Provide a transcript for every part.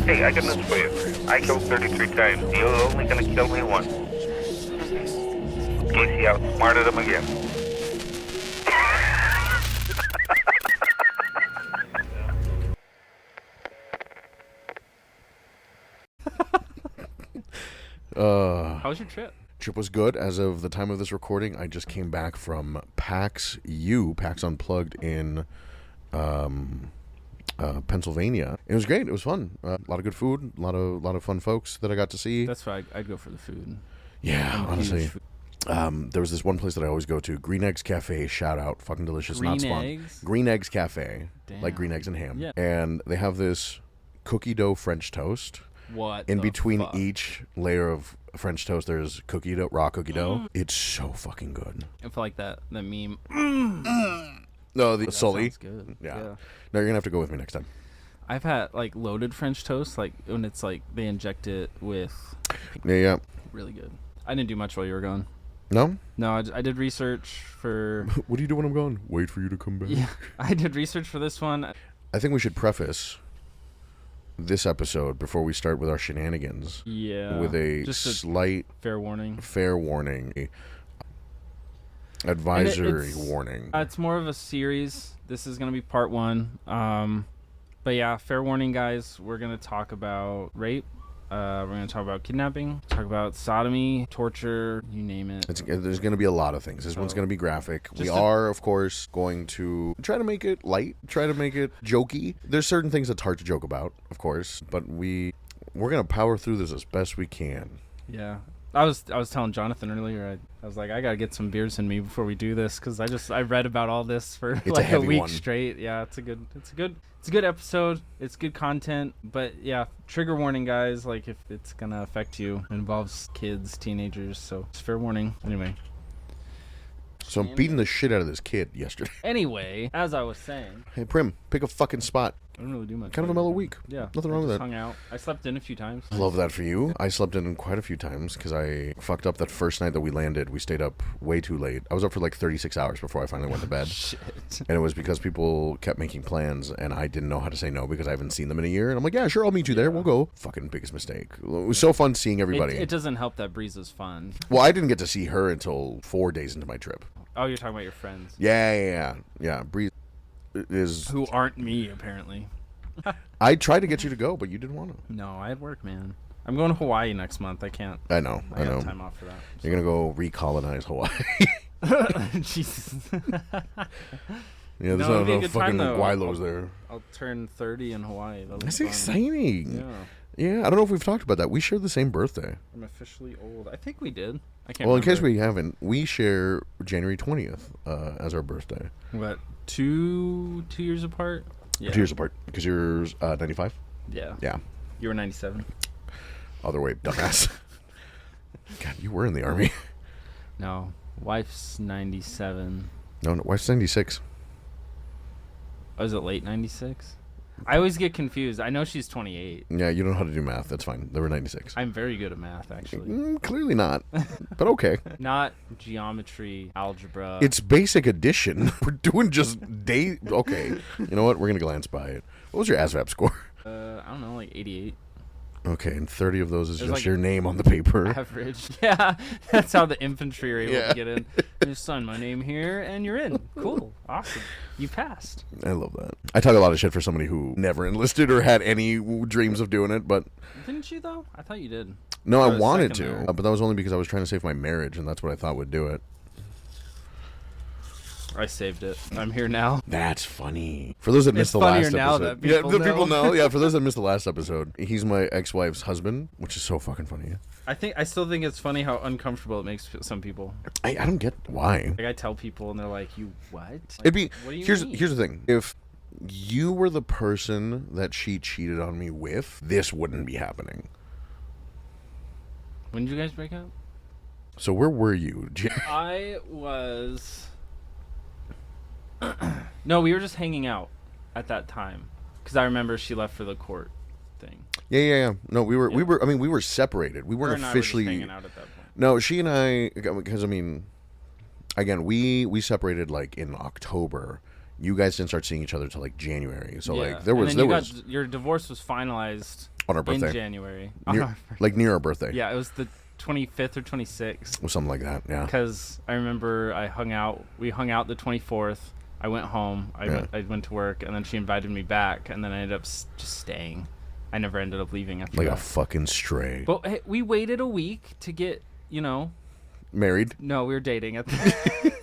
Hey, I got news for you. I killed 33 times. You're only gonna kill me once. Gacy outsmarted him again. How was your trip? Trip was good. As of the time of this recording, I just came back from PAX Unplugged in Pennsylvania. It was great. It was fun. A lot of good food. A lot of fun folks that I got to see. That's why I'd go for the food. Yeah, honestly. There was this one place that I always go to, Green Eggs Cafe. Shout out, fucking delicious. Green not spawn. Eggs? Green Eggs Cafe, Damn. like green eggs and ham. Yeah. And they have this cookie dough French toast. What? In between fuck? each layer of French toast, there's cookie dough, raw cookie dough. It's so fucking good. I feel like that meme. No, the Sully. Sounds good. Yeah. No, you're gonna have to go with me next time. I've had like loaded French toast, like when it's like they inject it with. Yeah. Really good. I didn't do much while you were gone. No? No, I did research for. What do you do when I'm gone? Wait for you to come back. Yeah, I did research for this one. I think we should preface this episode before we start with our shenanigans. Yeah. With a just slight fair warning. Advisory warning. It's more of a series. This is going to be part 1. But yeah, fair warning, guys. We're going to talk about rape. We're going to talk about kidnapping, talk about sodomy, torture, you name it. There's going to be a lot of things. This one's going to be graphic. We are, of course, going to try to make it light, try to make it jokey. There's certain things that's hard to joke about, of course, but we're going to power through this as best we can. Yeah. I was telling Jonathan earlier, I was like, I got to get some beers in me before we do this, because I read about all this for like a week straight. Yeah, it's a good episode. It's good content, but yeah, trigger warning, guys. Like, if it's gonna affect you, it involves kids, teenagers, so it's fair warning. Anyway. So I'm beating the shit out of this kid yesterday. Anyway, as I was saying. Hey, Prim, pick a fucking spot. I don't really do much. Kind of a mellow week. Yeah. Nothing wrong with that. Hung out. I slept in a few times. I love that for you. I slept in quite a few times because I fucked up that first night that we landed. We stayed up way too late. I was up for like 36 hours before I finally went to bed. Shit. And it was because people kept making plans and I didn't know how to say no because I haven't seen them in a year. And I'm like, yeah, sure, I'll meet you there. We'll go. Fucking biggest mistake. It was so fun seeing everybody. It doesn't help that Breeze was fun. Well, I didn't get to see her until 4 days into my trip. Oh, you're talking about your friends. Yeah. Breeze is... Who aren't me, apparently. I tried to get you to go, but you didn't want to. No, I had work, man. I'm going to Hawaii next month. I can't. I know. I got time off for that. You're going to go recolonize Hawaii. Jesus. Yeah, there's not enough fucking Guilos there. I'll turn 30 in Hawaii. That's exciting. Yeah. I don't know if we've talked about that. We share the same birthday. I'm officially old. I think we did. I can't Well, remember. in case we haven't, we share January 20th as our birthday. What, 2 years apart? Yeah. 2 years apart. Because you're 95? Yeah. Yeah. You were 97? Other way, dumbass. God, you were in the Army. No. Wife's 97. No, wife's 96. Oh, is it late 96? I always get confused. I know she's 28. Yeah, you don't know how to do math. That's fine. They were 96. I'm very good at math, actually. Clearly not. But okay. Not geometry, algebra. It's basic addition. We're doing just day. Okay. You know what? We're going to glance by it. What was your ASVAB score? I don't know, like 88. Okay, and 30 of those is just like your name on the paper. Average. Yeah, that's how the infantry are able to get in. Just sign my name here, and you're in. Cool. Awesome. You passed. I love that. I talk a lot of shit for somebody who never enlisted or had any dreams of doing it, but... Didn't you, though? I thought you did. No, I wanted to, but that was only because I was trying to save my marriage, and that's what I thought would do it. I saved it. I'm here now. That's funny. For those that missed the last episode. Now that people know. Yeah, for those that missed the last episode, he's my ex-wife's husband, which is so fucking funny. I still think it's funny how uncomfortable it makes some people. I don't get why. Like, I tell people and they're like, "You what?" Like, It'd be what do you here's mean? the thing. If you were the person that she cheated on me with, this wouldn't be happening. When did you guys break up? So where were you? I was. No, we were just hanging out at that time because I remember she left for the court thing. Yeah. No, we were separated. We weren't officially hanging out at that point. No, she and I, because I mean, again, we separated like in October. You guys didn't start seeing each other till like January. So like there was your divorce was finalized. On our birthday. In January. Like near our birthday. Yeah, it was the 25th or 26th. Or something like that, yeah. Because I remember we hung out the 24th. I went home. I went to work, and then she invited me back, and then I ended up just staying. I never ended up leaving after like that. a fucking stray. But hey, we waited a week to get, married? No, we were dating at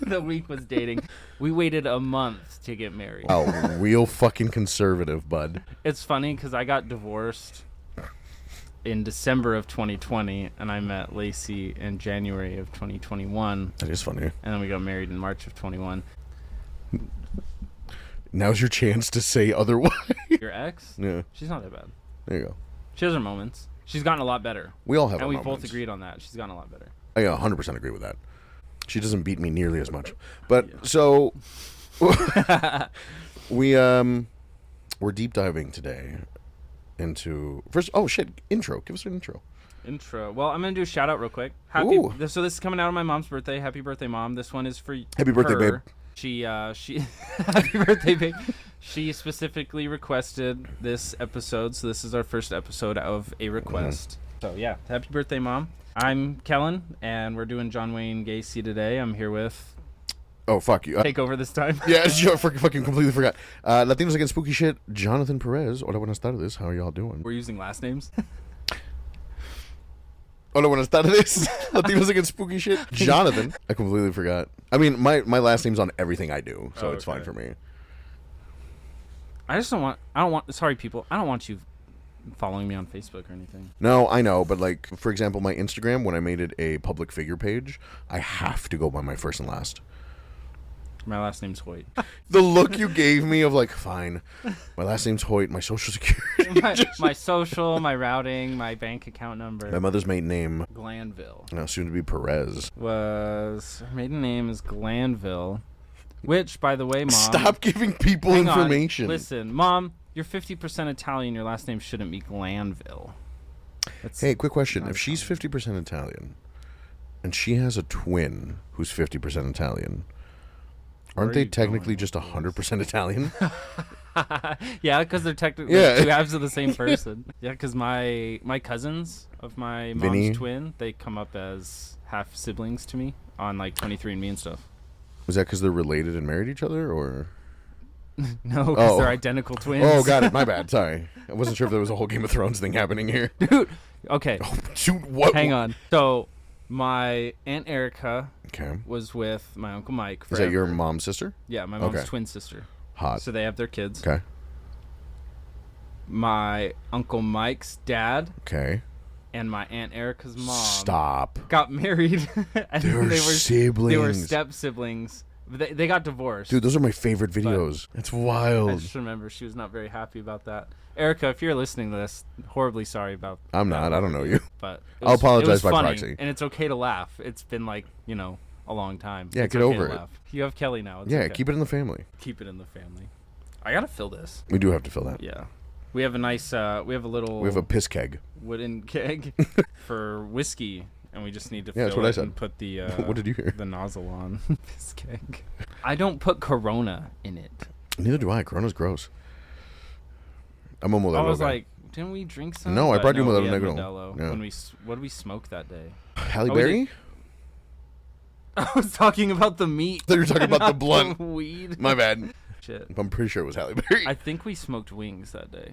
the week was dating. We waited a month to get married. Oh, real fucking conservative, bud. It's funny because I got divorced in December of 2020, and I met Lacey in January of 2021. That is funny. And then we got married in March of 21. Now's your chance to say otherwise. Your ex? Yeah. She's not that bad. There you go. She has her moments. She's gotten a lot better. We all have and our we moments. both agreed on that. She's gotten a lot better. I 100% agree with that. She doesn't beat me nearly as much. But so we're deep diving today into first. Oh shit! Intro. Give us an intro. Intro. Well, I'm gonna do a shout out real quick. Ooh. So this is coming out on my mom's birthday. Happy birthday, Mom. This one is for Happy birthday, her. babe. She happy birthday, babe. She specifically requested this episode, so this is our first episode of a request. So yeah, happy birthday, Mom. I'm Kellen, and we're doing John Wayne Gacy today. I'm here with. Oh fuck you! Take over this time. Yeah, sure, fucking completely forgot. Latinos Against Spooky Shit. Jonathan Perez. Hola, buenas tardes. How are y'all doing? We're using last names. Hola, buenas tardes. Latinos Against Spooky Shit. Jonathan. I completely forgot. I mean, my last name's on everything I do, so it's fine for me. I don't want. Sorry, people. I don't want you following me on Facebook or anything. No, I know, but like, for example, my Instagram, when I made it a public figure page, I have to go by my first and last. My last name's Hoyt. The look you gave me of like, fine, my last name's Hoyt, my social security. my social, my routing, my bank account number. My mother's maiden name, Glanville. No, soon to be Perez. Her maiden name is Glanville. Which, by the way, Mom. Stop giving people information. Listen, Mom, you're 50% Italian. Your last name shouldn't be Glanville. Hey, quick question. If she's 50% Italian and she has a twin who's 50% Italian, aren't they technically just 100% Italian? Yeah, because they're technically two halves of the same person. Yeah, because my cousins of my mom's Vinny. twin, they come up as half siblings to me on like 23andMe and stuff. Was that because they're related and married each other, or? No, because they're identical twins. Oh, got it. My bad. Sorry. I wasn't sure if there was a whole Game of Thrones thing happening here. Dude, okay. Oh, shoot, what? Hang on. So, my Aunt Erica Okay. was with my Uncle Mike Is forever. that your mom's sister? Yeah, my mom's Okay. twin sister. Hot. So they have their kids. Okay. My Uncle Mike's dad Okay. and my Aunt Erica's mom Stop. got married. And They're siblings. They were step siblings. They got divorced. Dude, those are my favorite videos. It's wild. I just remember she was not very happy about that. Erica, if you're listening to this, horribly sorry about I'm not. I don't know you. But I'll apologize it was by funny, proxy. And it's okay to laugh. It's been like, a long time. Yeah, It's get okay over to it. laugh. You have Kelly now. It's Yeah, okay. keep it in the family. Keep it in the family. I gotta fill this. We do have to fill that. Yeah. We have a nice, we have a piss keg. wooden keg for whiskey, and we just need to that's fill what I it said. and put the What did you hear? the nozzle on this keg. I don't put Corona in it. Neither do I. Corona's gross. I'm a Modelo I was guy. like, didn't we drink some? No, I But brought you no, Modelo we had Negro. Modelo. Yeah. What did we smoke that day? Halle Oh, we Berry? I was talking about the meat. I thought you were talking about the not blunt. weed. My bad. Shit. I'm pretty sure it was Halle Berry. I think we smoked wings that day.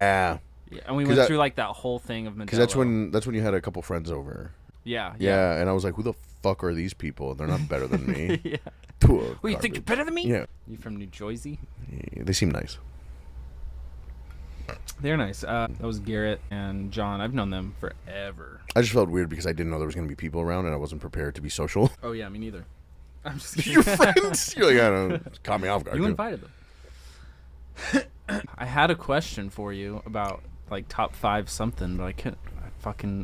Yeah. Yeah, and we 'Cause went through like that whole thing of Modelo. Because that's when you had a couple friends over. Yeah. Yeah, and I was like, who the fuck are these people? They're not better than me. Yeah. Poor Wait, you think you're garbage. better than me? Yeah. You from New Jersey? Yeah, they seem nice. They're nice. That was Garrett and John. I've known them forever. I just felt weird because I didn't know there was going to be people around and I wasn't prepared to be social. Oh yeah, me neither. I'm just kidding. Your friends? You're like, I don't know. Caught me off guard. You too. invited them. I had a question for you about like top 5 something, but I couldn't.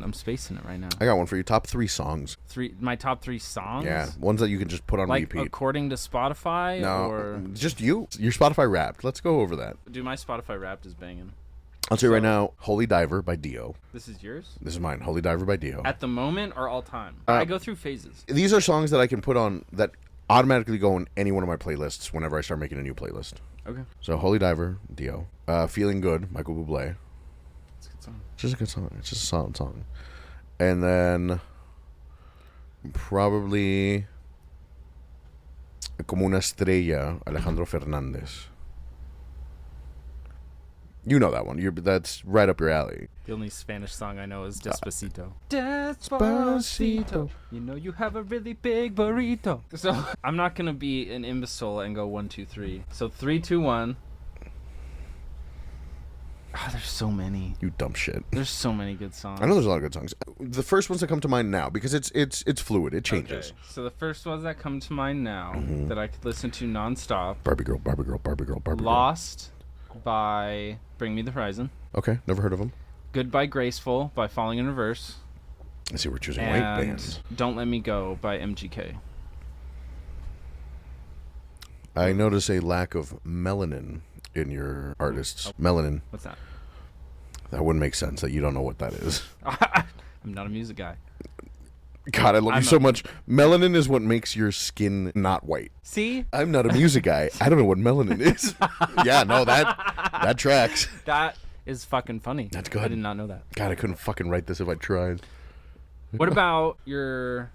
I'm spacing it right now. I got one for you. Top 3 songs. My top 3 songs. Yeah, ones that you can just put on Like repeat. according to Spotify, No, or just you. Your Spotify Wrapped. Let's go over that. do my Spotify Wrapped is banging. I'll tell you right now, Holy Diver by Dio. This is yours? This is mine, Holy Diver by Dio. At the moment or all time? I go through phases. These are songs that I can put on that automatically go in any one of my playlists whenever I start making a new playlist. Okay. So Holy Diver, Dio. Feeling Good, Michael Bublé. song. It's just a good song. It's just a solid song. And then probably Como una estrella, Alejandro Fernández. You know that one. That's right up your alley. The only Spanish song I know is Despacito. Despacito. You know you have a really big burrito. So I'm not gonna be an imbecile and go 1, 2, 3. So 3, 2, 1. Oh, there's so many. You dumb shit. There's so many good songs. I know there's a lot of good songs. The first ones that come to mind now, because it's fluid. It changes. Okay. So the first ones that come to mind now that I could listen to nonstop. Barbie Girl, Barbie Girl, Barbie Girl, Barbie Girl. Lost by Bring Me the Horizon. Okay, never heard of them. Goodbye Graceful by Falling in Reverse. I see we're choosing white bands. Don't Let Me Go by MGK. I notice a lack of melanin in your artists. Oh. Melanin. What's that? That wouldn't make sense that you don't know what that is. I'm not a music guy. God, I love you so much. Melanin is what makes your skin not white. See? I'm not a music guy. I don't know what melanin is. Yeah, no, that tracks. That is fucking funny. That's good. I did not know that. God, I couldn't fucking write this if I tried. What about your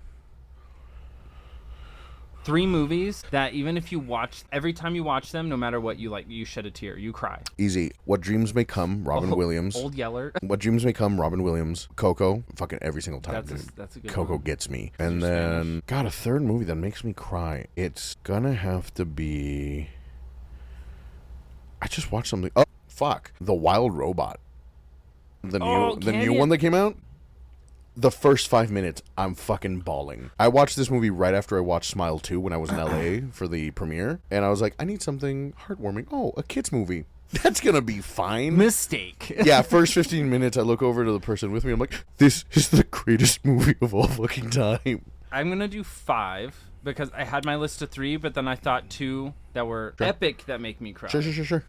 3 movies that even if you watch, every time you watch them, no matter what you like, you shed a tear, you cry? Easy. What Dreams May Come, Robin Williams. Old Yeller. What Dreams May Come, Robin Williams. Coco, fucking every single time, dude. That's a good Coco one. gets me. And then, God, a third movie that makes me cry. It's gonna have to be... I just watched something. Oh, fuck. The Wild Robot. The new one that came out. The first 5 minutes, I'm fucking bawling. I watched this movie right after I watched Smile 2 when I was in LA for the premiere. And I was like, I need something heartwarming. Oh, a kid's movie. That's going to be fine. Mistake. Yeah, first 15 minutes, I look over to the person with me. I'm like, this is the greatest movie of all fucking time. I'm going to do 5 because I had my list of 3, but then I thought 2 that were epic that make me cry. Sure.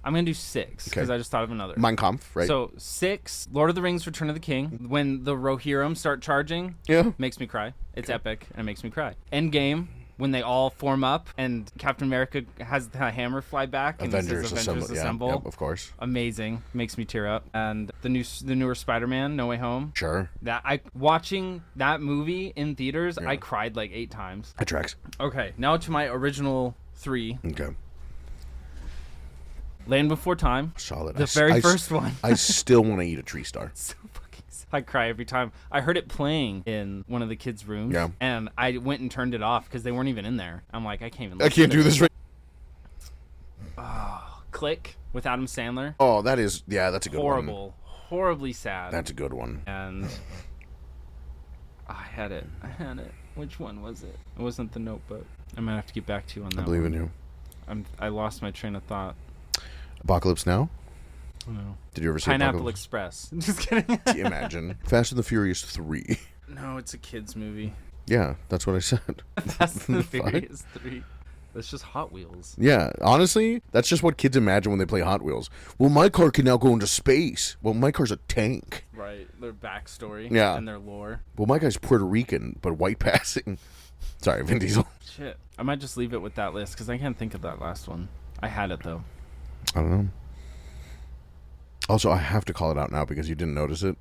I'm going to do 6 because I just thought of another. Mein Kampf, right? So 6, Lord of the Rings, Return of the King. When the Rohirrim start charging, makes me cry. It's epic and it makes me cry. Endgame, when they all form up and Captain America has the hammer fly back and Avengers he says, Avengers Assemble. Yeah, of course. Amazing. Makes me tear up. And the newer Spider-Man, No Way Home. Sure. Watching that movie in theaters, I cried like 8 times. That tracks. Okay, now to my original 3. Okay. Land Before Time. Solid. The very first one. I still want to eat a tree star. So fucking sad. I cry every time. I heard it playing in one of the kids' rooms. Yeah. And I went and turned it off because they weren't even in there. I'm like, I can't even I can't do this right. Oh, Click with Adam Sandler. Oh, that's a good one. Horrible. Horribly sad. That's a good one. And I had it. Which one was it? It wasn't The Notebook. I might have to get back to you on that. I believe in you. I lost my train of thought. Apocalypse Now? No. Did you ever see Pineapple Apocalypse? Express. Just kidding. Imagine. Fast and the Furious 3. No, it's a kid's movie. Yeah, that's what I said. Fast and the Furious 3. That's just Hot Wheels. Yeah, honestly, that's just what kids imagine when they play Hot Wheels. Well, my car can now go into space. Well, my car's a tank. Right, their backstory and their lore. Well, my guy's Puerto Rican, but white passing. Sorry, Vin Diesel. Shit. I might just leave it with that list because I can't think of that last one. I had it, though. I don't know. Also, I have to call it out now because you didn't notice it.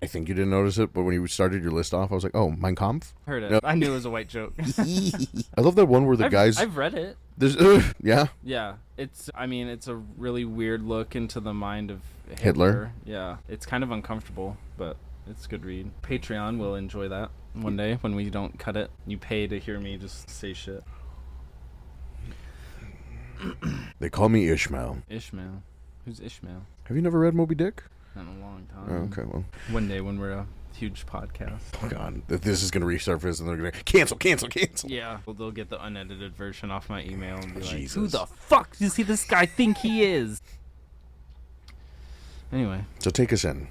I think you didn't notice it, but when you started your list off, I was like, oh, Mein Kampf? Heard it. Yep. I knew it was a white joke. I love that one where the guys... I've read it. There's, yeah? Yeah. It's a really weird look into the mind of Hitler. Yeah. It's kind of uncomfortable, but it's a good read. Patreon will enjoy that one day when we don't cut it. You pay to hear me just say shit. They call me Ishmael. Ishmael. Who's Ishmael? Have you never read Moby Dick? Not in a long time. Oh, okay, well. One day when we're a huge podcast. Oh, God. This is going to resurface and they're going to cancel. Yeah. Well, they'll get the unedited version off my email and be Jesus. like, who the fuck does this guy think he is? Anyway. So take us in.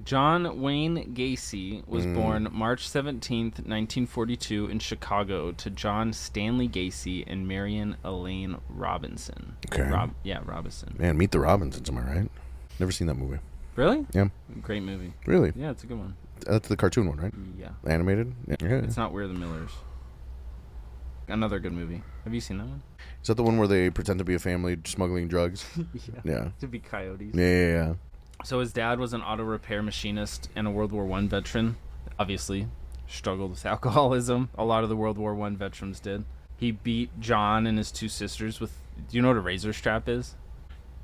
John Wayne Gacy was born March 17th, 1942 in Chicago to John Stanley Gacy and Marion Elaine Robinson. Okay. Robinson. Man, Meet the Robinsons, am I right? Never seen that movie. Really? Yeah. Great movie. Really? Yeah, it's a good one. That's the cartoon one, right? Yeah. Animated? Yeah. It's not We're the Millers. Another good movie. Have you seen that one? Is that the one where they pretend to be a family smuggling drugs? Yeah. Yeah. To be coyotes. Yeah. So his dad was an auto repair machinist and a World War I veteran. Obviously, struggled with alcoholism. A lot of the World War I veterans did. He beat John and his two sisters with... Do you know what a razor strap is?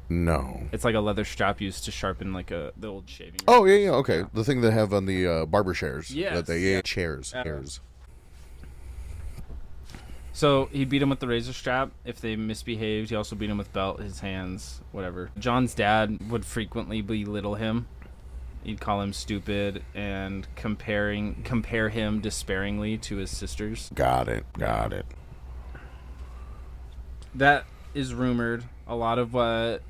No. It's like a leather strap used to sharpen like the old shaving. Oh, yeah, okay. Yeah. The thing they have on the barber chairs. Yes. That they, chairs. So he beat him with the razor strap. If they misbehaved, he also beat him with belt, his hands, whatever. John's dad would frequently belittle him. He'd call him stupid and compare him despairingly to his sisters. Got it. That is rumored. A lot of what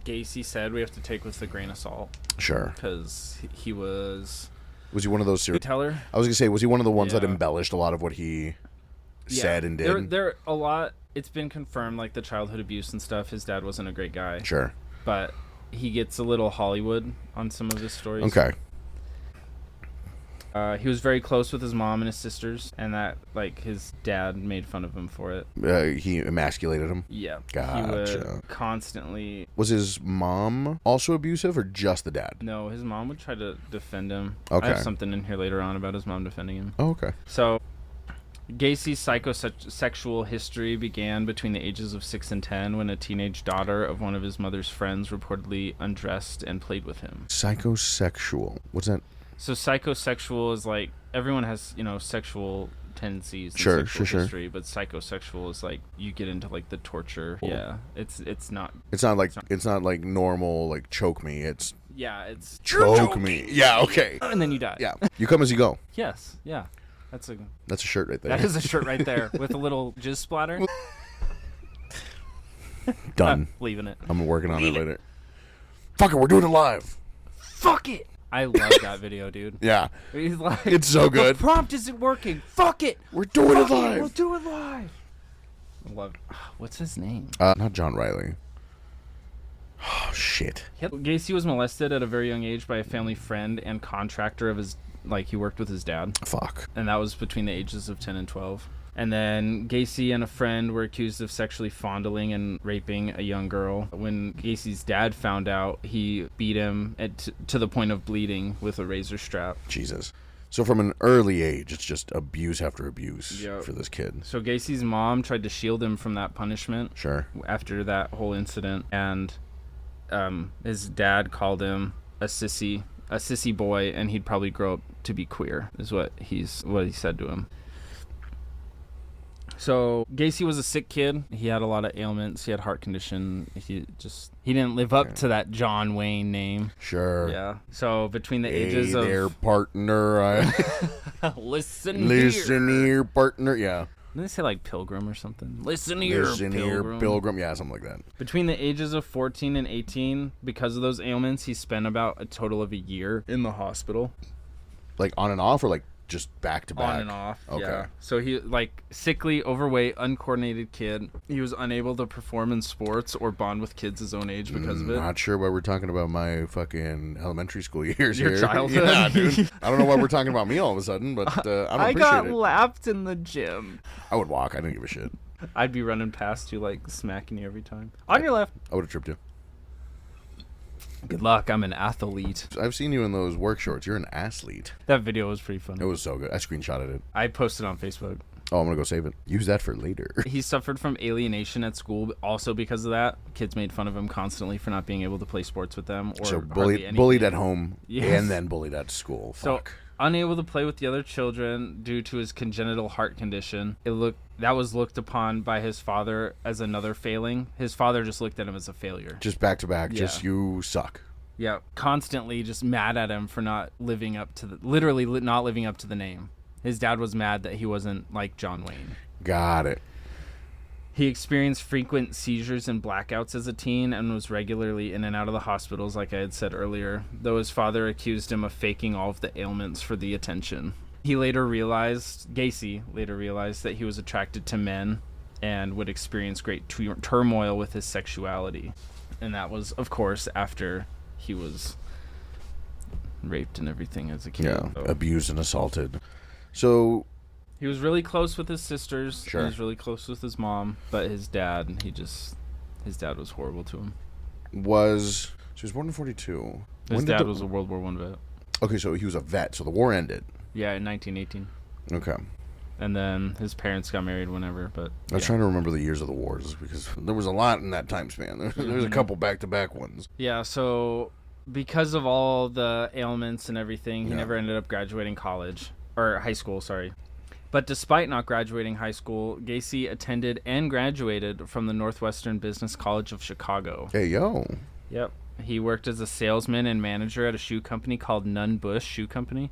Gacy said we have to take with a grain of salt. Sure. Because he was... Was he one of those serial teller? I was going to say, was he one of the ones that embellished a lot of what he said and did? There a lot... It's been confirmed, like the childhood abuse and stuff. His dad wasn't a great guy. Sure. But he gets a little Hollywood on some of his stories. Okay. He was very close with his mom and his sisters, and that, like, his dad made fun of him for it. He emasculated him? Yeah. Gotcha. He would constantly... Was his mom also abusive, or just the dad? No, his mom would try to defend him. Okay. I have something in here later on about his mom defending him. Oh, okay. So, Gacy's psychosexual history began between the ages of 6 and 10 when a teenage daughter of one of his mother's friends reportedly undressed and played with him. Psychosexual. What's that? So psychosexual is like, everyone has, sexual tendencies and sure. history, but psychosexual is like you get into like the torture. Cool. Yeah. It's not like normal, like choke me. It's choke me. Yeah, okay. And then you die. Yeah. You come as you go. Yes. Yeah. That's a shirt right there. That is a shirt right there with a little jizz splatter. Done. Leaving it. I'm working on it later. Fuck it, we're doing it live. Fuck it. I love that video, dude. Yeah. He's like, it's so good. The prompt isn't working. Fuck it. We're doing it live. We'll do it live. Love. What's his name? Not John Riley. Oh, shit. Gacy was molested at a very young age by a family friend and contractor of his, like, he worked with his dad. Fuck. And that was between the ages of 10 and 12. And then Gacy and a friend were accused of sexually fondling and raping a young girl. When Gacy's dad found out, he beat him to the point of bleeding with a razor strap. Jesus. So from an early age, it's just abuse after abuse for this kid. So Gacy's mom tried to shield him from that punishment. Sure. After that whole incident. And his dad called him a sissy boy, and he'd probably grow up to be queer, is what he said to him. So Gacy was a sick kid. He had a lot of ailments. He had heart condition. He didn't live up to that John Wayne name. Sure. Yeah. So between the ages of... Hey there, partner. Listen here, partner. Yeah. Didn't they say like Pilgrim or something? Listen here, Pilgrim. Yeah, something like that. Between the ages of 14 and 18, because of those ailments, he spent about a total of a year in the hospital. Like on and off, or like just back to back? On and off. Okay. Yeah. So he, like, sickly, overweight, uncoordinated kid. He was unable to perform in sports or bond with kids his own age because of it. Not sure why we're talking about my fucking elementary school years Your here. childhood. Yeah, dude. I don't know why we're talking about me all of a sudden, but I don't appreciate it. I got lapped in the gym. I would walk. I didn't give a shit. I'd be running past you, like, smacking you every time. On your left. I would have tripped you. Good luck. I'm an athlete. I've seen you in those work shorts. You're an athlete. That video was pretty funny. It was so good. I screenshotted it. I posted on Facebook. Oh, I'm going to go save it. Use that for later. He suffered from alienation at school, but also because of that. Kids made fun of him constantly for not being able to play sports with them. Or so bullied at home and then bullied at school. Fuck. So, unable to play with the other children due to his congenital heart condition, that was looked upon by his father as another failing. His father just looked at him as a failure. Just back to back. Yeah. Just you suck. Yeah, constantly just mad at him for not living up to not living up to the name. His dad was mad that he wasn't like John Wayne. Got it. He experienced frequent seizures and blackouts as a teen and was regularly in and out of the hospitals, like I had said earlier, though his father accused him of faking all of the ailments for the attention. Gacy later realized that he was attracted to men and would experience great turmoil with his sexuality. And that was, of course, after he was raped and everything as a kid. Yeah, abused and assaulted. So he was really close with his sisters. Sure. He was really close with his mom, but his dad was horrible to him. Was he was born in 42. His dad was a World War I vet. Okay, so he was a vet, so the war ended. Yeah, in 1918. Okay. And then his parents got married whenever, but... I was trying to remember the years of the wars, because there was a lot in that time span. There's a couple back-to-back ones. Yeah, so because of all the ailments and everything, he never ended up graduating college. Or high school, sorry. But despite not graduating high school, Gacy attended and graduated from the Northwestern Business College of Chicago. Hey, yo. Yep. He worked as a salesman and manager at a shoe company called Nunn Bush Shoe Company.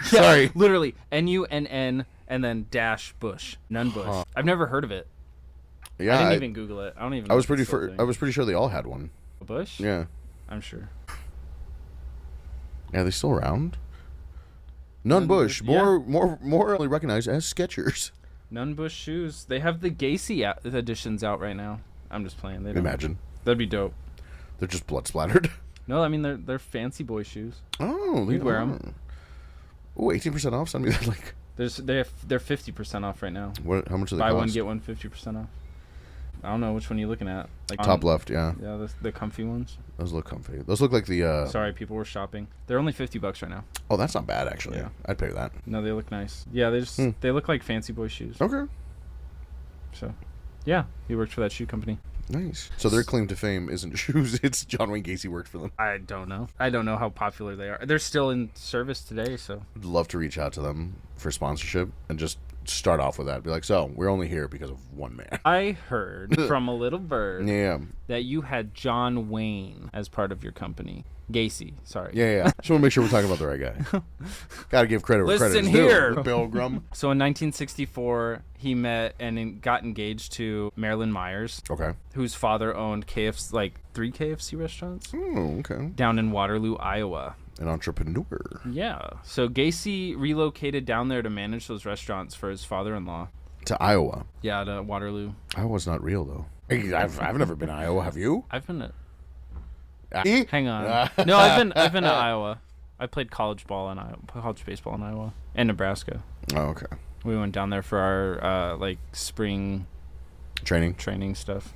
Sorry. Literally, N-U-N-N and then dash Bush. Nunn Bush. Huh. I've never heard of it. Yeah, I didn't even Google it. I don't even know. I was pretty sure they all had one. A Bush? Yeah. I'm sure. Yeah, they still around? Nunn Bush, more recognized as Skechers. Nunn Bush shoes. They have the Gacy editions out right now. I'm just playing. They don't. Imagine. That'd be dope. They're just blood splattered. No, I mean they're fancy boy shoes. Oh, You'd wear them. Oh, 18% off. Send me that link. They're 50% off right now. How much do they Buy cost? one get one 50% off. I don't know which one you're looking at. Like top left, yeah. Yeah, the comfy ones. Those look comfy. Those look like the. Sorry, people were shopping. They're only $50 right now. Oh, that's not bad actually. Yeah. I'd pay that. No, they look nice. Yeah, they look like fancy boy shoes. Okay. So, yeah, he worked for that shoe company. Nice. So their claim to fame isn't shoes; it's John Wayne Gacy worked for them. I don't know. I don't know how popular they are. They're still in service today, so. I'd love to reach out to them for sponsorship and just start off with that. Be like, so we're only here because of one man. I heard from a little bird that you had John Wayne as part of your company. Gacy, sorry. Yeah. Just want to make sure we're talking about the right guy. Got to give credit where credit is due. Listen here, Pilgrim. So in 1964, he met and got engaged to Marilyn Myers. Okay. Whose father owned three KFC restaurants. Oh, okay. Down in Waterloo, Iowa. An entrepreneur. Yeah. So Gacy relocated down there to manage those restaurants for his father-in-law. To Iowa. Yeah, to Waterloo. Iowa's not real though. I've never been to Iowa. Have you? I've been to. Hang Hang on. No, I've been to Iowa. I played college baseball in Iowa and Nebraska. Oh, okay. We went down there for our spring training stuff.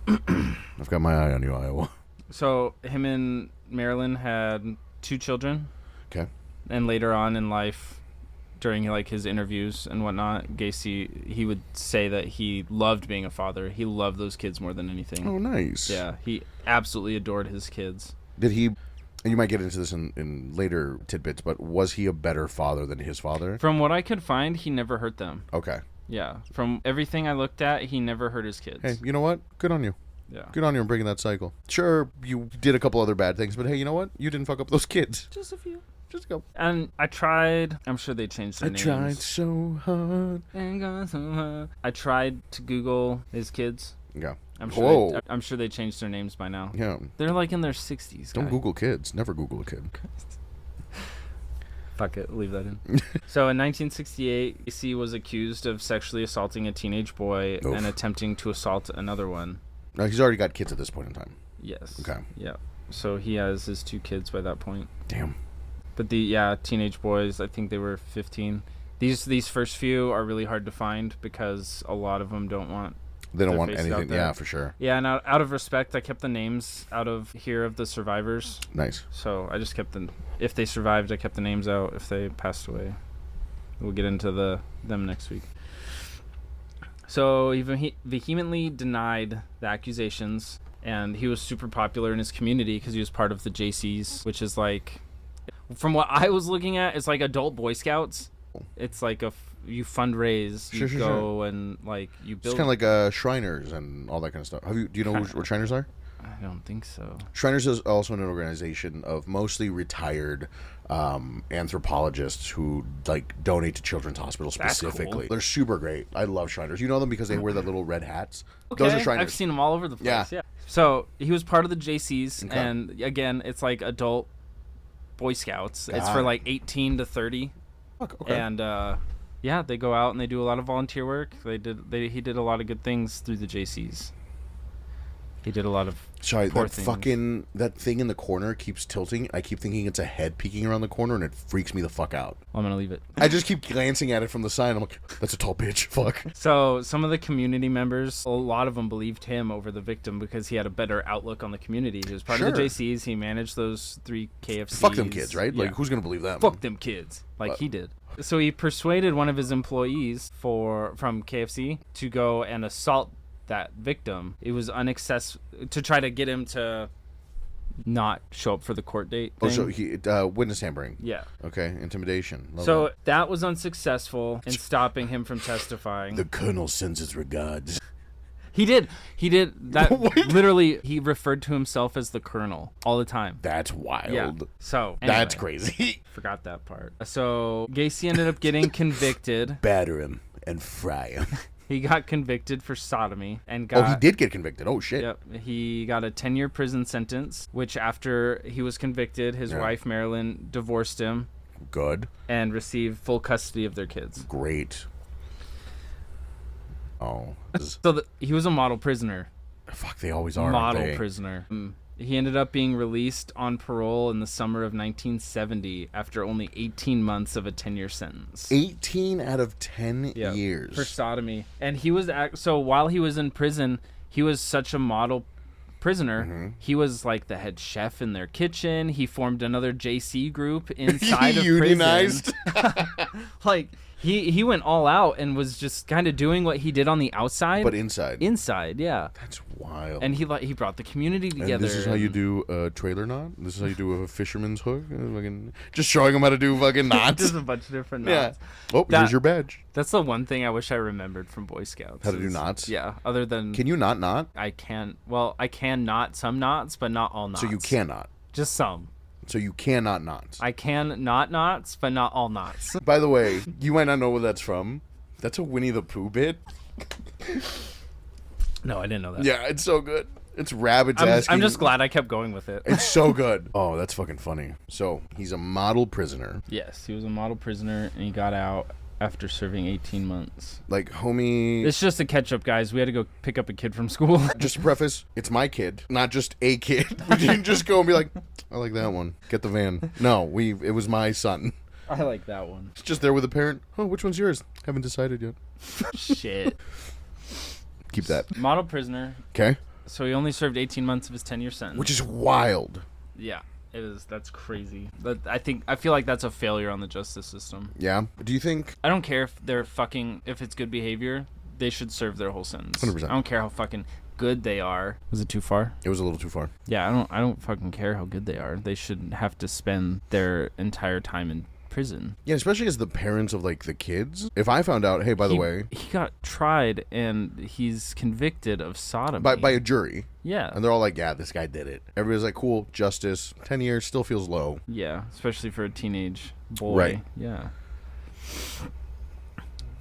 I've got my eye on you, Iowa. So him and Marilyn had 2 children. Okay. And later on in life, during his interviews and whatnot, Gacy, he would say that he loved being a father. He loved those kids more than anything. Oh, nice. Yeah, he absolutely adored his kids. Did he? And you might get into this in later tidbits, but was he a better father than his father? From what I could find, he never hurt them. Okay. Yeah. From everything I looked at, he never hurt his kids. Hey, you know what? Good on you. Yeah. Good on you for breaking that cycle. Sure, you did a couple other bad things, but hey, you know what? You didn't fuck up those kids. Just a few. Just go. And I tried. I'm sure they changed their names. I tried so hard. I tried to Google his kids. Yeah. I'm sure they changed their names by now. Yeah. They're like in their 60s. Don't Google kids. Never Google a kid. Fuck it. Leave that in. So in 1968, Gacy was accused of sexually assaulting a teenage boy and attempting to assault another one. No, he's already got kids at this point in time. Yes. Okay. Yeah. So he has his 2 kids by that point. Damn. But teenage boys, I think they were 15. These first few are really hard to find because a lot of them don't want. They don't want anything. Yeah, for sure. Yeah, and out of respect, I kept the names out of here of the survivors. Nice. So I just kept them. If they survived, I kept the names out. If they passed away, we'll get into them next week. So he vehemently denied the accusations, and he was super popular in his community because he was part of the JCs, which is like, from what I was looking at, it's like adult Boy Scouts. It's like you fundraise, you go and you build. It's kind of like Shriners and all that kind of stuff. Do you know what Shriners are? I don't think so. Shriners is also an organization of mostly retired anthropologists who donate to children's hospitals specifically. That's cool. They're super great. I love Shriners. You know them because they wear the little red hats. Okay. Those are Shriners. I've seen them all over the place. Yeah. So he was part of the JCs, Okay. and again, it's like adult Boy Scouts. It's for 18 to 30. Okay. And they go out and they do a lot of volunteer work. He did a lot of good things through the JCs. He did a lot of Sorry, poor that things. that thing in the corner keeps tilting. I keep thinking it's a head peeking around the corner, and it freaks me the fuck out. Well, I'm going to leave it. I just keep glancing at it from the side. I'm like, that's a tall bitch. Fuck. So some of the community members, a lot of them believed him over the victim because he had a better outlook on the community. He was part of the JCs. He managed those 3 KFCs. Fuck them kids, right? Yeah. Like, who's going to believe that? Fuck them kids, like he did. So he persuaded one of his employees from KFC to go and assault that victim. It was to try to get him to not show up for the court date thing. Oh, so he witness tampering. Yeah. Okay, intimidation. Love So that. that was unsuccessful in stopping him from testifying. The colonel sends his regards. He did that. Literally, he referred to himself as the colonel all the time. That's wild. Yeah. So anyway, That's crazy. forgot that part. So Gacy ended up getting convicted. Batter him and fry him. He got convicted for sodomy and got. Oh, he did get convicted. Oh shit. Yep. He got a 10-year prison sentence, which after he was convicted, his wife Marilyn divorced him. Good. And received full custody of their kids. Great. Oh. So he was a model prisoner. Fuck, they always are. Model prisoner. He ended up being released on parole in the summer of 1970 after only 18 months of a 10-year sentence. 18 out of 10 years. For sodomy. And he was so while he was in prison, he was such a model prisoner. Mm-hmm. He was like the head chef in their kitchen. He formed another JC group inside of unionized. prison. Like he went all out and was just kind of doing what he did on the outside, but inside. Inside, yeah. That's wild. And he brought the community together. And this is how you do a trailer knot. This is how you do a fisherman's hook. Just showing them how to do fucking knots. Just a bunch of different knots. Yeah. Oh, here's your badge. That's the one thing I wish I remembered from Boy Scouts. How to do knots? Yeah. Other than. Can you not knot? I can. Well, I can knot some knots, but not all knots. So you cannot. Just some. So you cannot knots. I can knot knots, but not all knots. By the way, you might not know where that's from. That's a Winnie the Pooh bit. No, I didn't know that. Yeah, it's so good. It's rabbits asking. I'm just glad I kept going with it. It's so good. Oh, that's fucking funny. So he's a model prisoner. Yes, he was a model prisoner, and he got out after serving 18 months. Like, homie... It's just a catch-up, guys. We had to go pick up a kid from school. Just to preface, it's my kid, not just a kid. We didn't just go and be like, I like that one. Get the van. No, it was my son. I like that one. It's just there with a parent. Oh, which one's yours? Haven't decided yet. Shit. Keep that. Model prisoner. Okay. So he only served 18 months of his 10-year sentence. Which is wild. Yeah. That's crazy. I feel like that's a failure on the justice system. Yeah. Do you think... I don't care if it's good behavior, they should serve their whole sentence. 100%. I don't care how fucking good they are. Was it too far? It was a little too far. Yeah, I don't fucking care how good they are. They should have to spend their entire time in prison. Yeah, especially as the parents of, like, the kids. If I found out, hey, by the way... He got tried, and he's convicted of sodomy. By a jury. Yeah. And they're all like, yeah, this guy did it. Everybody's like, cool, justice. 10 years still feels low. Yeah, especially for a teenage boy. Right. Yeah.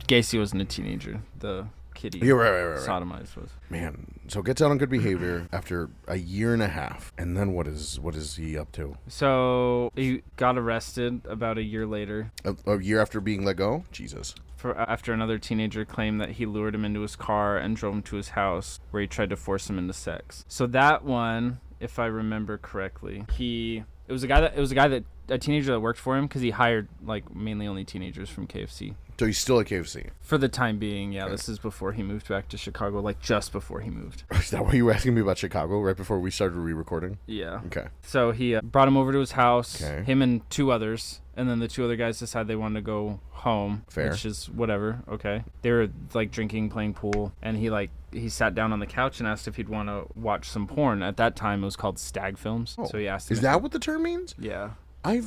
Gacy wasn't a teenager. The kid he sodomized was. Man, so gets out on good behavior after a year and a half. And then what is he up to? So he got arrested about a year later. A year after being let go? Jesus. After another teenager claimed that he lured him into his car and drove him to his house where he tried to force him into sex. So that one, if I remember correctly, it was a teenager that worked for him because he hired like mainly only teenagers from KFC. So he's still at KFC? For the time being, yeah. Okay. This is before he moved back to Chicago, like just before he moved. Is that why you were asking me about Chicago right before we started re-recording? Yeah. Okay. So he brought him over to his house, him and 2 others, and then the 2 other guys decided they wanted to go home. Fair. Which is whatever, okay. They were like drinking, playing pool, and he sat down on the couch and asked if he'd want to watch some porn. At that time, it was called stag films. Oh. So he asked him. Is that what the term means? Yeah. I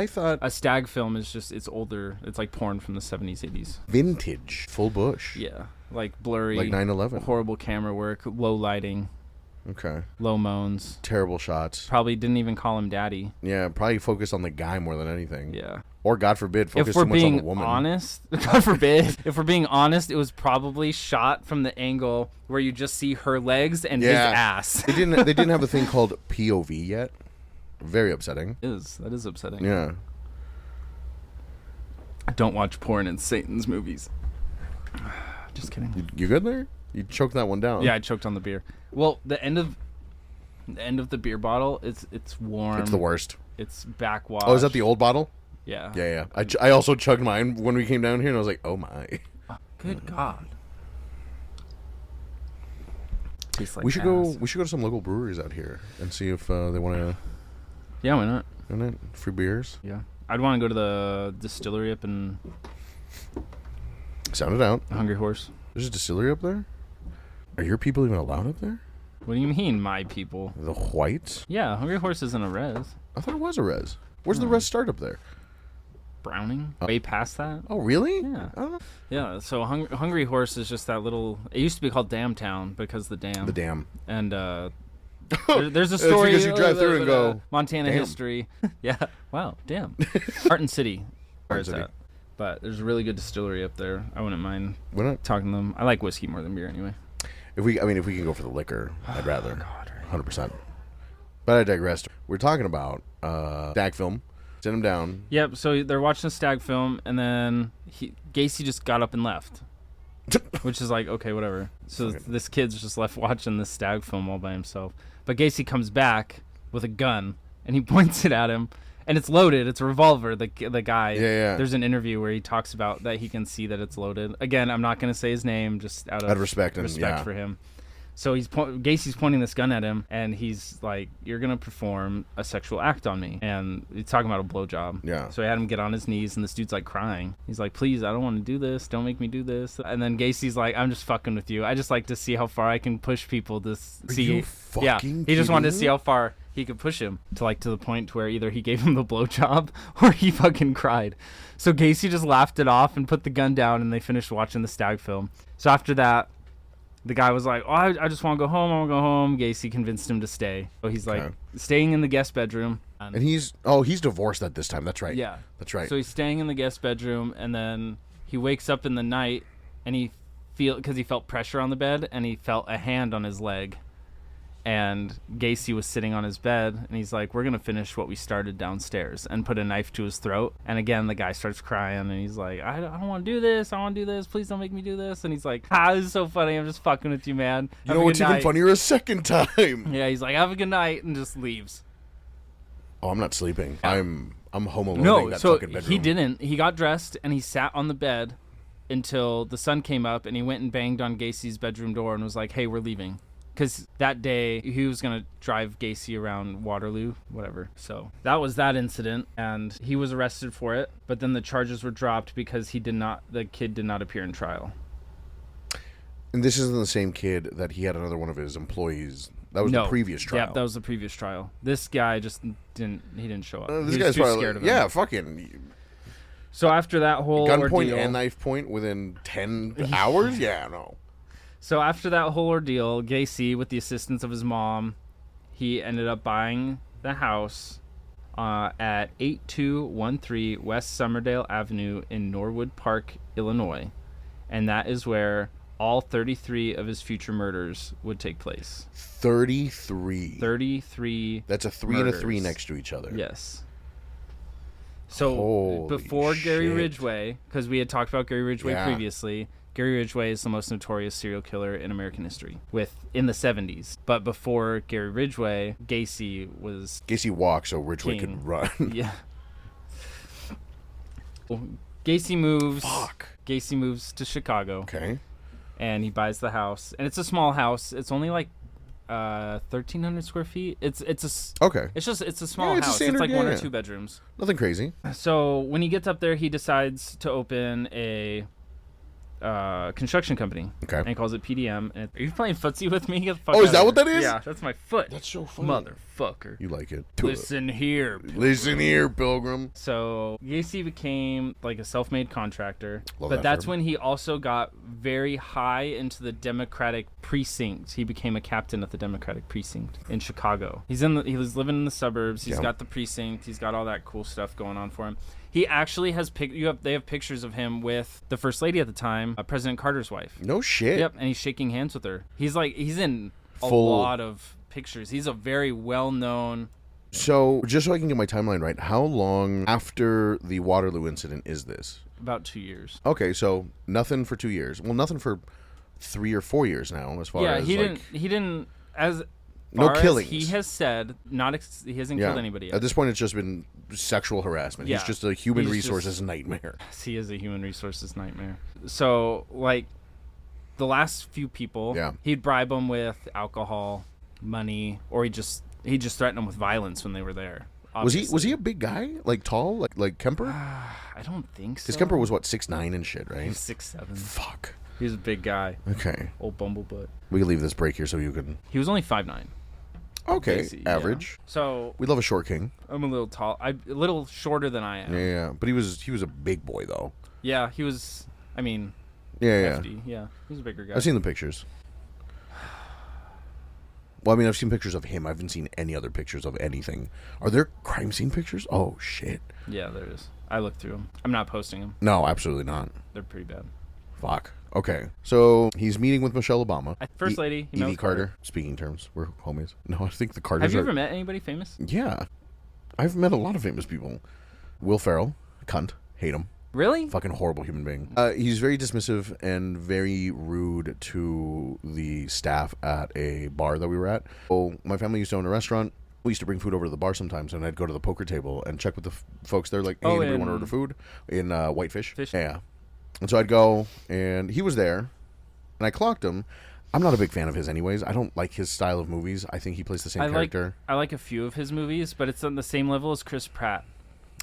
thought... A stag film is just, it's older. It's like porn from the 70s, 80s. Vintage. Full bush. Yeah. Like blurry. Like 9/11. Horrible camera work. Low lighting. Okay. Low moans. Terrible shots. Probably didn't even call him daddy. Yeah, probably focused on the guy more than anything. Yeah. Or, God forbid, focus too much on the woman. God forbid, if we're being honest, it was probably shot from the angle where you just see her legs and his ass. They didn't have a thing called POV yet. Very upsetting. That is upsetting. Yeah. I don't watch porn in Satan's movies. Just kidding. You good there? You choked that one down. Yeah, I choked on the beer. Well, the end of the beer bottle, it's warm. It's the worst. It's backwash. Oh, is that the old bottle? Yeah. Yeah. I also chugged mine when we came down here, and I was like, oh my. Good God. Tastes like We should ass. go to some local breweries out here and see if they want to. Yeah, why not? Free beers. Yeah, I'd want to go to the distillery up in Sound it out. Hungry Horse. There's a distillery up there? Are your people even allowed up there? What do you mean, my people? The Whites? Yeah, Hungry Horse isn't a res. I thought it was a res. Where's the res start up there? Browning? Way past that? Oh, really? Yeah. I don't know. Yeah, so Hungry Horse is just that little... It used to be called Dam Town because the dam. The dam. And there's a story... Because you drive through and go... Montana damn. history. Yeah. Wow, damn. Martin City. Where is City. that? But there's a really good distillery up there. I wouldn't mind We're not... talking to them. I like whiskey more than beer anyway. If we can go for the liquor, I'd rather. God, 100%. But I digress. We're talking about stag film. Sit him down. Yep, so they're watching a stag film, and then Gacy just got up and left. Which is like, okay, whatever. So this kid's just left watching this stag film all by himself. But Gacy comes back with a gun, and he points it at him. And it's loaded. It's a revolver, the guy. Yeah. There's an interview where he talks about that he can see that it's loaded. Again, I'm not going to say his name just out of respect for him. So Gacy's pointing this gun at him, and he's like, "You're gonna perform a sexual act on me," and he's talking about a blowjob. Yeah. So he had him get on his knees, and this dude's like crying. He's like, "Please, I don't want to do this. Don't make me do this." And then Gacy's like, "I'm just fucking with you. I just like to see how far I can push people to see." you Yeah. fucking He just wanted to kidding see me? how far he could push him to the point where either he gave him the blowjob or he fucking cried. So Gacy just laughed it off and put the gun down, and they finished watching the stag film. So after that, the guy was like, "Oh, I just want to go home. I want to go home." Gacy convinced him to stay. So he's like staying in the guest bedroom. And he's divorced at this time. That's right. Yeah. That's right. So he's staying in the guest bedroom, and then he wakes up in the night, and because he felt pressure on the bed, and he felt a hand on his leg. And Gacy was sitting on his bed, and he's like, "We're going to finish what we started downstairs," and put a knife to his throat. And again, the guy starts crying, and he's like, I don't want to do this. I want to do this. Please don't make me do this. And he's like, this is so funny. I'm just fucking with you, man. you know what's even funnier? A second time. Yeah, he's like, "Have a good night," and just leaves. Oh, I'm not sleeping. I'm home alone. No, that so fucking bedroom. he didn't. He got dressed, and he sat on the bed until the sun came up, and he went and banged on Gacy's bedroom door and was like, "Hey, we're leaving." Because that day, he was going to drive Gacy around Waterloo, whatever. So that was that incident, and he was arrested for it. But then the charges were dropped because the kid did not appear in trial. And this isn't the same kid that he had another one of his employees. That was the previous trial. Yeah, that was the previous trial. This guy just didn't show up. This He was guy's too probably scared of him. yeah, fucking So after that whole gunpoint ordeal, and knife point within 10 hours? Yeah, no. So after that whole ordeal, Gacy, with the assistance of his mom, he ended up buying the house at 8213 West Summerdale Avenue in Norwood Park, Illinois. And that is where all 33 of his future murders would take place. 33. 33 That's a 3 murders. and a 3 next to each other. Yes. So Holy before Gary shit. Ridgway, because we had talked about Gary Ridgway Yeah. previously, Gary Ridgway is the most notorious serial killer in American history, in the 70s. But before Gary Ridgway, Gacy was Gacy walked so Ridgway king. could run. Yeah. Gacy moves. Fuck. Gacy moves to Chicago, Okay. and he buys the house. And it's a small house. It's only like 1,300 square feet. It's a Okay. it's a small Yeah, it's a house. standard- It's like 1 or yeah. 2 bedrooms. Nothing crazy. So when he gets up there, he decides to open a construction company. Okay. And he calls it PDM. And are you playing footsie with me? Get the fuck Oh, is out that of what here. that is? Yeah, that's my foot. That's so funny. Motherfucker. You like it. Listen here. Listen here, Pilgrim. So Gacy became like a self-made contractor, Love but that that's for him. when he also got very high into the Democratic precinct. He became a captain at the Democratic precinct in Chicago. He was living in the suburbs. He's Yeah. got the precinct. He's got all that cool stuff going on for him. He actually has they have pictures of him with the first lady at the time, President Carter's wife. No shit. Yep, and he's shaking hands with her. He's in a Full- lot of pictures. He's a very well-known. So, just so I can get my timeline right, how long after the Waterloo incident is this? About 2 years. Okay, so nothing for 2 years. Well, nothing for 3 or 4 years now. As far as he didn't as no far as killings. he has said he hasn't killed anybody yet. At this point, it's just been sexual harassment. He's just a human resources nightmare. He is a human resources nightmare. So, like, the last few people, he'd bribe them with alcohol, money, or he just threatened them with violence when they were there. Obviously. Was he a big guy, like tall, like Kemper? I don't think so. Because Kemper was what, 6'9" and shit, right? He was 6'7". Fuck. He was a big guy. Okay. Old bumblebutt. We can leave this break here so you can. He was only 5'9". Okay, Gacy, average. Yeah. So we love a short king. I'm a little tall. I'm a little shorter than I am. Yeah, but he was a big boy though. Yeah, he was. I mean, hefty. Yeah, he was a bigger guy. I've seen the pictures. Well, I mean, I've seen pictures of him. I haven't seen any other pictures of anything. Are there crime scene pictures? Oh shit. Yeah, there is. I looked through them. I'm not posting them. No, absolutely not. They're pretty bad. Fuck. Okay, so he's meeting with Michelle Obama. First lady. Evie Carter. Speaking terms, we're homies. No, I think the Carters. Have you ever met anybody famous? Yeah, I've met a lot of famous people. Will Ferrell, cunt, hate him. Really? Fucking horrible human being. He's very dismissive and very rude to the staff at a bar that we were at. So my family used to own a restaurant. We used to bring food over to the bar sometimes, and I'd go to the poker table and check with the folks there, like, hey, anybody want to order food? In Whitefish. Yeah. And so I'd go, and he was there, and I clocked him. I'm not a big fan of his anyways. I don't like his style of movies. I think he plays the same character. I like a few of his movies, but it's on the same level as Chris Pratt.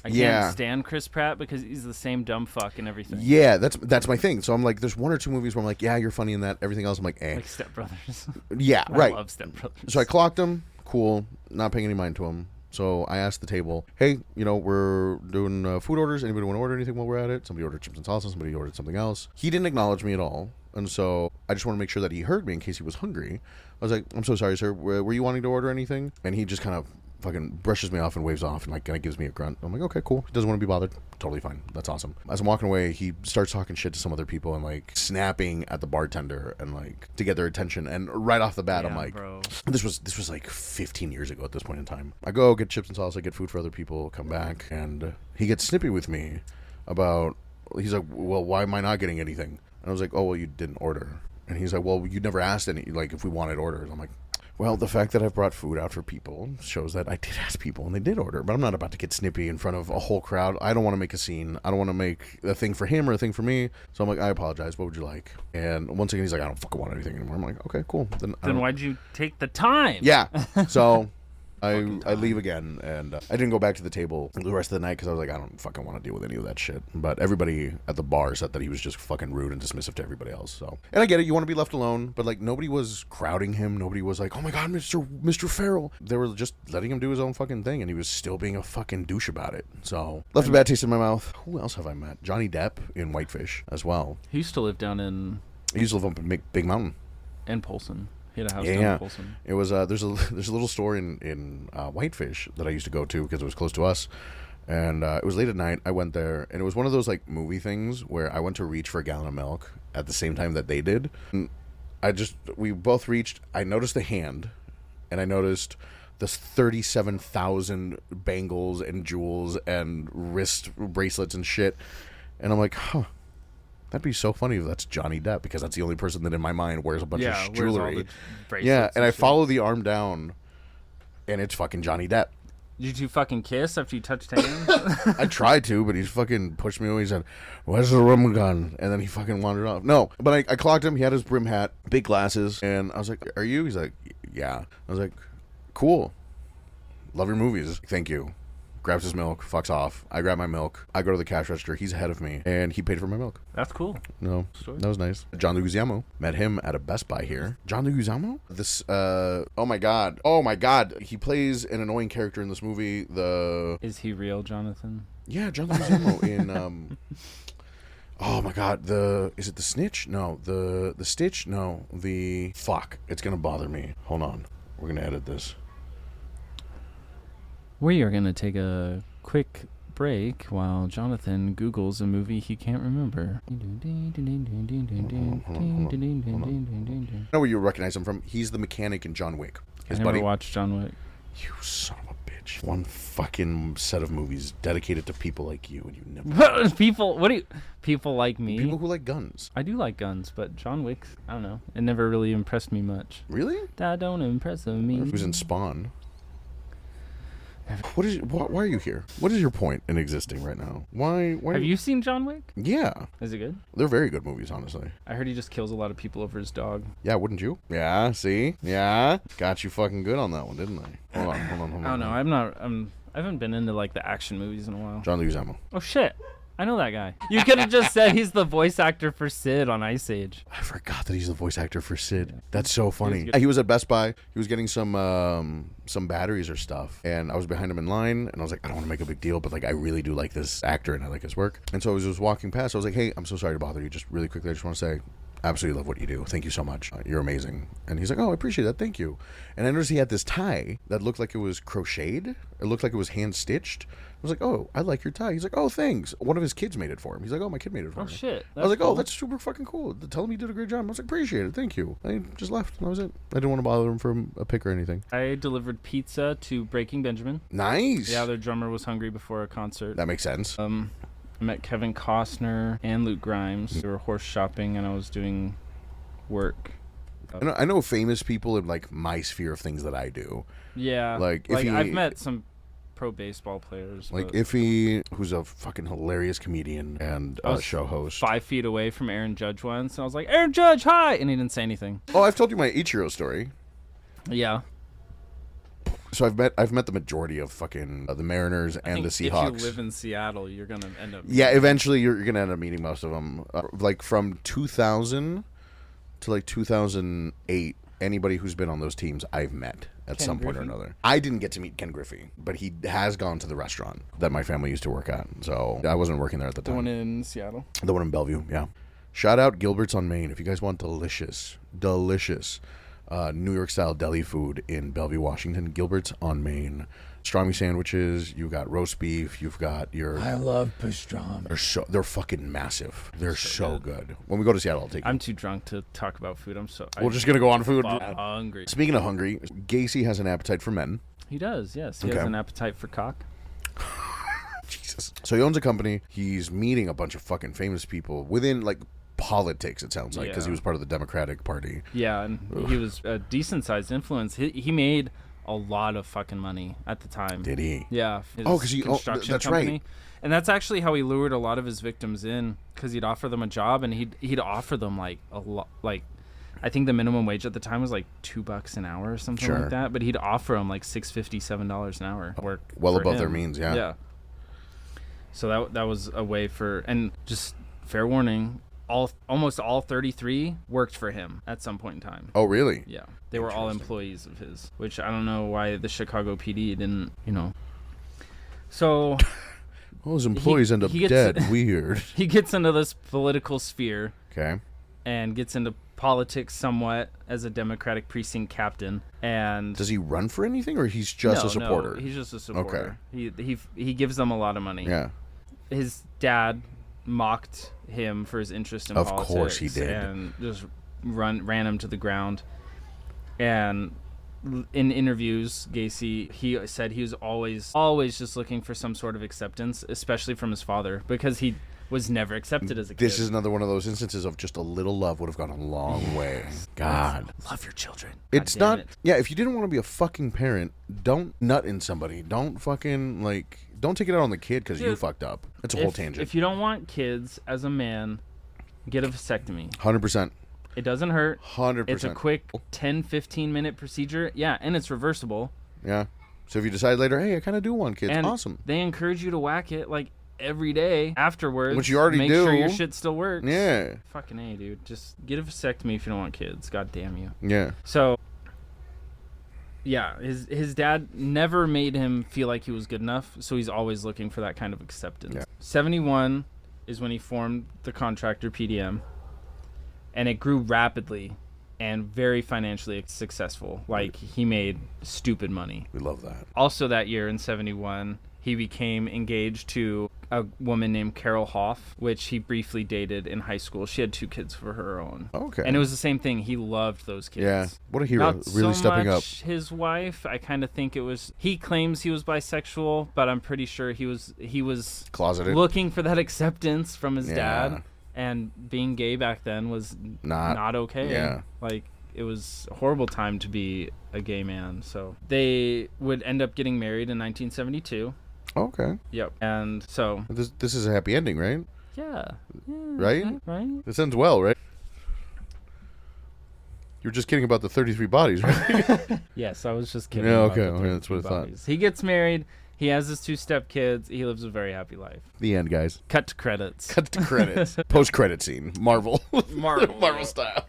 I can't stand Chris Pratt because he's the same dumb fuck and everything. Yeah, that's my thing. So I'm like, there's 1 or 2 movies where I'm like, yeah, you're funny in that. Everything else, I'm like, eh. Like Step Brothers. Yeah, right. I love Step Brothers. So I clocked him. Cool. Not paying any mind to him. So I asked the table, hey, we're doing food orders. Anybody want to order anything while we're at it? Somebody ordered chips and salsa. Somebody ordered something else. He didn't acknowledge me at all. And so I just want to make sure that he heard me in case he was hungry. I was like, I'm so sorry, sir. Were you wanting to order anything? And he just kind of fucking brushes me off and waves off and like kind of gives me a grunt. I'm like, okay, cool. He doesn't want to be bothered. Totally fine. That's awesome. As I'm walking away, he starts talking shit to some other people and like snapping at the bartender and like to get their attention. And right off the bat, I'm like, bro. This was like 15 years ago at this point in time. I go get chips and salsa, get food for other people, come back, and he gets snippy with me about. He's like, well, why am I not getting anything? And I was like, oh, well, you didn't order. And he's like, well, you never asked any, like, if we wanted orders. I'm like, well, the fact that I've brought food out for people shows that I did ask people and they did order. But I'm not about to get snippy in front of a whole crowd. I don't want to make a scene. I don't want to make a thing for him or a thing for me. So I'm like, I apologize. What would you like? And once again, he's like, I don't fucking want anything anymore. I'm like, okay, cool. Then why'd you take the time? Yeah. So I leave again, and I didn't go back to the table the rest of the night because I was like, I don't fucking want to deal with any of that shit. But everybody at the bar said that he was just fucking rude and dismissive to everybody else. So, and I get it, you want to be left alone, but like nobody was crowding him. Nobody was like, oh my god, Mr. Farrell. They were just letting him do his own fucking thing, and he was still being a fucking douche about it. So left a bad taste in my mouth. Who else have I met? Johnny Depp in Whitefish as well. He used to live down in. He used to live up in Big Mountain. And Polson. He had a house down in Polson. It was there's a little store in Whitefish that I used to go to because it was close to us, and it was late at night. I went there, and it was one of those like movie things where I went to reach for a gallon of milk at the same time that they did. And we both reached. I noticed the hand, and I noticed the 37,000 bangles and jewels and wrist bracelets and shit, and I'm like, huh. That'd be so funny if that's Johnny Depp, because that's the only person that in my mind wears a bunch of jewelry. Yeah, and I follow the arm down, and it's fucking Johnny Depp. Did you two fucking kiss after you touched hands? I tried to, but he fucking pushed me away. He said, where's the rum gun? And then he fucking wandered off. No, but I clocked him. He had his brim hat, big glasses, and I was like, are you? He's like, yeah. I was like, cool. Love your movies. Thank you. Grabs his milk, fucks off. I grab my milk. I go to the cash register. He's ahead of me, and he paid for my milk. That's cool. No, that was nice. John Leguizamo. Met him at a Best Buy here. John Leguizamo? Oh my god. He plays an annoying character in this movie. Is he real, Jonathan? Yeah, John Leguizamo in oh my god, is it The Snitch? No, the Stitch? No, fuck. It's gonna bother me. Hold on. We're gonna edit this. We are going to take a quick break while Jonathan Googles a movie he can't remember. I know where you recognize him from. He's the mechanic in John Wick. I never watched John Wick. You son of a bitch. one fucking set of movies dedicated to people like you, and you never. People like me? People who like guns. I do like guns, but John Wick, I don't know. It never really impressed me much. Really? That don't impress me. He was in Spawn. Why are you here? What is your point in existing right now? Why Have you seen John Wick? Yeah. Is it good? They're very good movies, honestly. I heard he just kills a lot of people over his dog. Yeah, wouldn't you? Yeah, see? Yeah. Got you fucking good on that one, didn't I? Hold on. I don't know. I haven't been into like the action movies in a while. John Leguizamo. Oh shit. I know that guy. You could have just said he's the voice actor for Sid on Ice Age. I forgot that he's the voice actor for Sid. That's so funny. He He was at Best Buy. He was getting some batteries or stuff, and I was behind him in line, and I was like, I don't want to make a big deal, but like I really do like this actor and I like his work. And so I was just walking past. I was like, hey, I'm so sorry to bother you. Just really quickly, I just want to say, absolutely love what you do. Thank you so much. You're amazing. And he's like, oh, I appreciate that. Thank you. And I noticed he had this tie that looked like it was crocheted. It looked like it was hand stitched. I was like, oh, I like your tie. He's like, oh, thanks. One of his kids made it for him. He's like, oh, my kid made it for me. Oh, shit. I was like, cool. oh, that's super fucking cool. Tell him you did a great job. I was like, appreciate it. Thank you. I just left. That was it. I didn't want to bother him for a pick or anything. I delivered pizza to Breaking Benjamin. Nice. Yeah, their drummer was hungry before a concert. That makes sense. I met Kevin Costner and Luke Grimes. They were horse shopping, and I was doing work. I know famous people in like my sphere of things that I do. Yeah. Like I've met some pro baseball players. Like Iffy, who's a fucking hilarious comedian and show host. 5 feet away from Aaron Judge once, and I was like, Aaron Judge, hi! And he didn't say anything. Oh, I've told you my Ichiro story. Yeah. So I've met the majority of fucking the Mariners and the Seahawks. If you live in Seattle, you're gonna end up. Yeah, eventually you're gonna end up meeting most of them. Like from 2000 to like 2008, anybody who's been on those teams, I've met at some point or another. I didn't get to meet Ken Griffey, but he has gone to the restaurant that my family used to work at. So I wasn't working there at the time. The one in Seattle? The one in Bellevue, yeah. Shout out Gilbert's on Main. If you guys want delicious New York style deli food in Bellevue, Washington, Gilbert's on Main. Pastrami sandwiches, you've got roast beef, you've got your... I love pastrami. They're fucking massive. They're so good. When we go to Seattle, I'll take you. I'm too drunk to talk about food. We're just going to go on food. I'm hungry. Speaking of hungry, Gacy has an appetite for men. He does, yes. He has an appetite for cock. Jesus. So he owns a company. He's meeting a bunch of fucking famous people within, like, politics, it sounds like, because he was part of the Democratic Party. Yeah, and he was a decent-sized influence. He made a lot of fucking money at the time. Did he? Yeah. Because he construction that's company. right. And that's actually how he lured a lot of his victims in, because he'd offer them a job, and he'd offer them like a lot, like I think the minimum wage at the time was like $2 an hour or something like that. But he'd offer them like $6.50, $7 an hour work. Well above their means, yeah. Yeah. So that was a way for, and just fair warning, almost all 33 worked for him at some point in time. Oh, really? Yeah. They were all employees of his, which I don't know why the Chicago PD didn't, So... Well, his employees end up dead. Weird. He gets into this political sphere. Okay. And gets into politics somewhat as a Democratic precinct captain. And does he run for anything, or he's just a supporter? No, he's just a supporter. Okay. He gives them a lot of money. Yeah. His dad mocked him for his interest in politics. Of course he did. And just ran him to the ground. And in interviews, Gacy, he said he was always just looking for some sort of acceptance, especially from his father, because he was never accepted as a kid. This is another one of those instances of just a little love would have gone a long way. God. Love your children. It's not... Yeah, if you didn't want to be a fucking parent, don't nut in somebody. Don't fucking, don't take it out on the kid because you fucked up. It's a whole tangent. If you don't want kids as a man, get a vasectomy. 100%. It doesn't hurt. 100%. It's a quick 10-15 minute procedure. Yeah, and it's reversible. Yeah. So if you decide later, hey, I kind of do want kids, awesome. They encourage you to whack it every day afterwards. Which you already do. Make sure your shit still works. Yeah. Fucking A, dude. Just get a vasectomy if you don't want kids. God damn you. Yeah. So, yeah, his dad never made him feel like he was good enough, so he's always looking for that kind of acceptance. Yeah. 71 is when he formed the contractor PDM. And it grew rapidly and very financially successful. He made stupid money. We love that. Also that year in 71, he became engaged to a woman named Carol Hoff, which he briefly dated in high school. She had 2 kids of her own. Okay. And it was the same thing. He loved those kids. Yeah. What a hero. Not Really so stepping up. much his wife. I kind of think it was. He claims he was bisexual, but I'm pretty sure he was Closeted. looking for that acceptance from his Yeah. dad. And being gay back then was not okay. Yeah. Like, it was a horrible time to be a gay man. So they would end up getting married in 1972. Okay. Yep. And so This is a happy ending, right? yeah. Right? Right. This ends well, right? You were just kidding about the 33 bodies, right? Yes, I was just kidding. Yeah, about okay. the Okay, that's what I thought. bodies. He gets married. He has his 2 stepkids. He lives a very happy life. The end, guys. Cut to credits. Cut to credits. Post-credit scene. Marvel. Marvel style.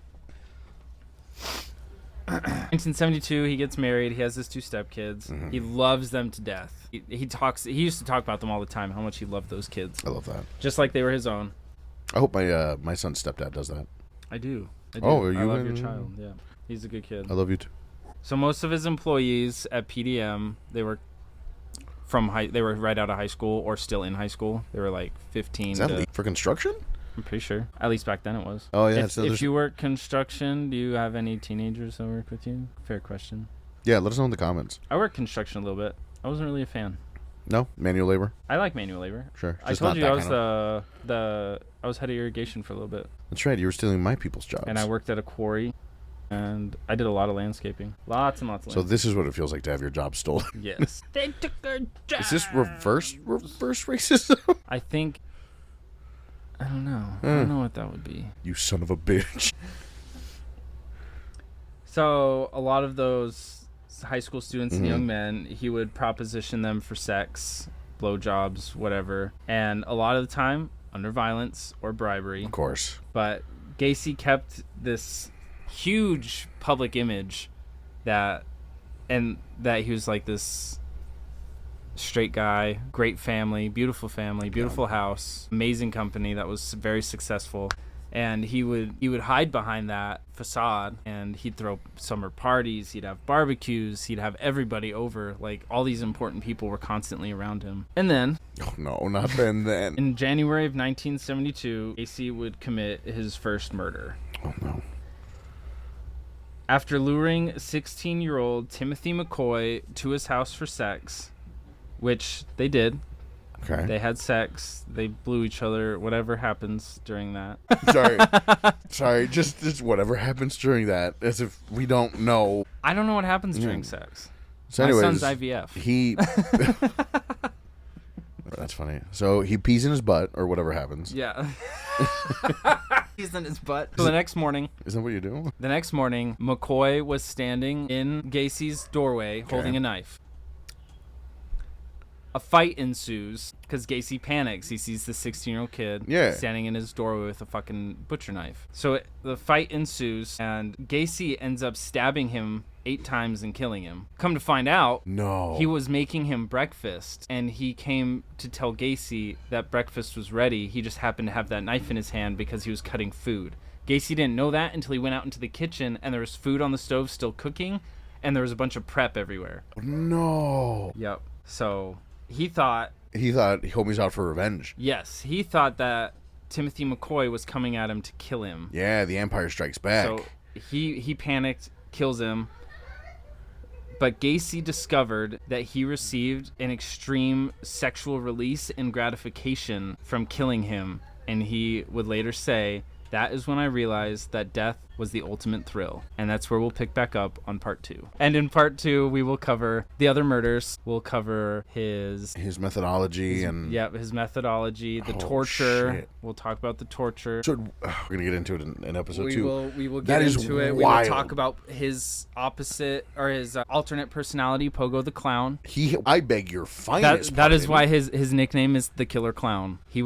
1972, he gets married. He has his 2 stepkids. Mm-hmm. He loves them to death. He used to talk about them all the time, how much he loved those kids. I love that. Just like they were his own. I hope my son's stepdad does that. I do. Oh, are I you love in- your child. Yeah. He's a good kid. I love you too. So most of his employees at PDM, they were right out of high school or still in high school. They were like 15 Is that to, for construction? I'm pretty sure. At least back then it was. Oh, yeah. If you work construction, do you have any teenagers that work with you? Fair question. Yeah, let us know in the comments. I worked construction a little bit. I wasn't really a fan. No? Manual labor? I like manual labor. Sure. I Just told not you I that was kind of- I was head of irrigation for a little bit, That's right. You were stealing my people's jobs. and I worked at a quarry, and I did a lot of landscaping, lots and lots of. So this is what it feels like to have your job stolen. yes, they took our job. Is this reverse racism? I think. I don't know. I don't know what that would be. You son of a bitch. So a lot of those high school students and Mm-hmm. young men, he would proposition them for sex, blowjobs, whatever, and a lot of the time under violence or bribery. Of course. But Gacy kept this huge public image that he was like this straight guy, great family, beautiful house, amazing company that was very successful. And he would hide behind that facade, and he'd throw summer parties, he'd have barbecues, he'd have everybody over. Like, all these important people were constantly around him. And then Oh, no, not then. in January of 1972, Gacy would commit his first murder. Oh, no. After luring 16-year-old Timothy McCoy to his house for sex, which they did. Okay. They had sex. They blew each other. Whatever happens during that. Sorry. Just whatever happens during that, as if we don't know. I don't know what happens during sex. So My anyways, son's IVF. he. That's funny. So he pees in his butt, or whatever happens. Yeah. He's in his butt. So the next morning, Isn't that what you do? McCoy was standing in Gacy's doorway holding a knife. A fight ensues because Gacy panics. He sees the 16-year-old kid standing in his doorway with a fucking butcher knife. So the fight ensues, and Gacy ends up stabbing him 8 times and killing him. Come to find out, No. he was making him breakfast, and he came to tell Gacy that breakfast was ready. He just happened to have that knife in his hand because he was cutting food. Gacy didn't know that until he went out into the kitchen, and there was food on the stove still cooking, and there was a bunch of prep everywhere. No. Yep. So he thought homie's out for revenge. Yes, he thought that Timothy McCoy was coming at him to kill him. Yeah, the Empire Strikes Back. So he panicked, kills him. But Gacy discovered that he received an extreme sexual release and gratification from killing him. And he would later say, that is when I realized that death was the ultimate thrill. And that's where we'll pick back up on part 2. And in part 2, we will cover the other murders. We'll cover his methodology his methodology, the torture. Shit. We'll talk about the torture. So, we're going to get into it in episode 2. We will That get is into it. wild. We will talk about his opposite or his alternate personality, Pogo the Clown. I beg your finest That is pardon. why his nickname is the Killer Clown. He'd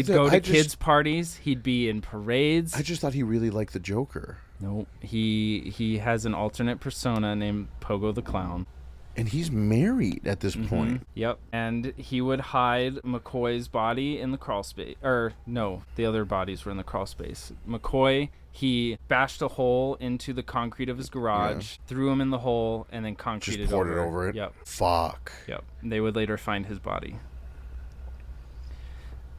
go to kids' parties. He'd be in parades. I just thought he really liked the Joker. No, he has an alternate persona named Pogo the Clown. And he's married at this point. Yep. And he would hide McCoy's body in the crawl space. Or, no, the other bodies were in the crawl space. McCoy, he bashed a hole into the concrete of his garage, threw him in the hole, and then concreted Just poured it over it? Yep. Fuck. Yep. They would later find his body.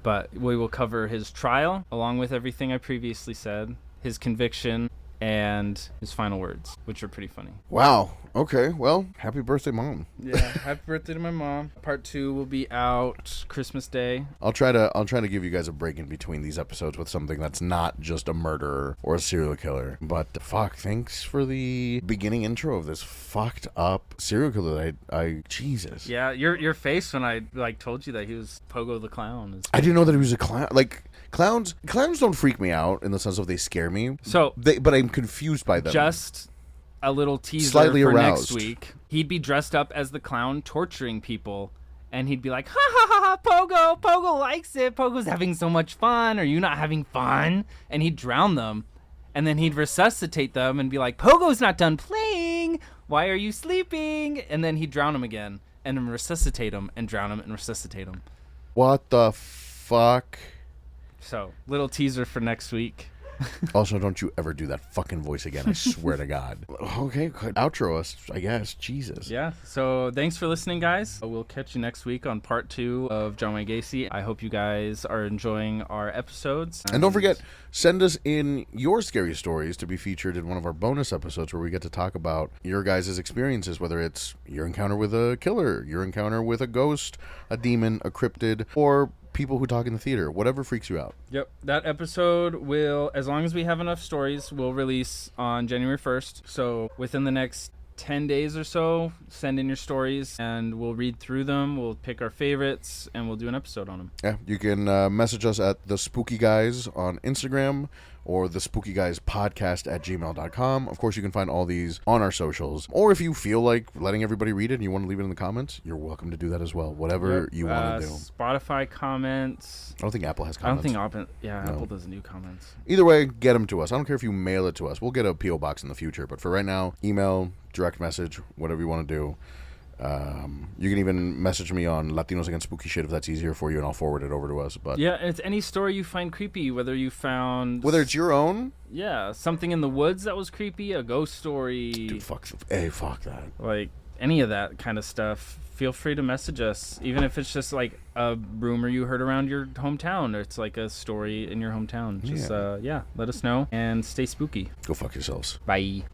But we will cover his trial, along with everything I previously said, his conviction, and his final words, which are pretty funny. Wow. Okay. Well, happy birthday, Mom. Yeah. Happy birthday to my mom. Part 2 will be out Christmas Day. I'll try to give you guys a break in between these episodes with something that's not just a murderer or a serial killer. But fuck, thanks for the beginning intro of this fucked up serial killer that I Jesus. Yeah, your face when I told you that he was Pogo the Clown. I didn't know that he was a clown. Like clowns don't freak me out in the sense of they scare me. But I'm confused by them. Just a little teaser Slightly for aroused. next week. He'd be dressed up as the clown torturing people, and he'd be like, ha ha ha ha, Pogo likes it, Pogo's having so much fun, are you not having fun? And he'd drown them, and then he'd resuscitate them and be like, Pogo's not done playing, why are you sleeping? And then he'd drown them again, and then resuscitate them, and drown them, and resuscitate them. What the fuck? So, little teaser for next week. Also, don't you ever do that fucking voice again. I swear to God. Okay, outro us, I guess. Jesus. Yeah. So thanks for listening, guys. We'll catch you next week on part 2 of John Wayne Gacy. I hope you guys are enjoying our episodes. And don't forget, send us in your scary stories to be featured in one of our bonus episodes where we get to talk about your guys' experiences, whether it's your encounter with a killer, your encounter with a ghost, a demon, a cryptid, or people who talk in the theater, whatever freaks you out. Yep. That episode will, as long as we have enough stories, will release on January 1st. So within the next 10 days or so, send in your stories and we'll read through them. We'll pick our favorites and we'll do an episode on them. Yeah, you can message us at The Spooky Guys on Instagram or The Spooky Guys Podcast at gmail.com. Of course, you can find all these on our socials. Or if you feel like letting everybody read it and you want to leave it in the comments, you're welcome to do that as well. Whatever you want to do. Spotify comments. I don't think Apple has comments. Apple doesn't do comments. Either way, get them to us. I don't care if you mail it to us. We'll get a P.O. box in the future. But for right now, email, direct message, whatever you want to do. You can even message me on Latinos Against Spooky Shit if that's easier for you, and I'll forward it over to us. But yeah, and it's any story you find creepy, whether it's your own, something in the woods that was creepy, a ghost story. Dude, fuck that. Like any of that kind of stuff. Feel free to message us, even if it's just like a rumor you heard around your hometown, or it's like a story in your hometown. Just let us know and stay spooky. Go fuck yourselves. Bye.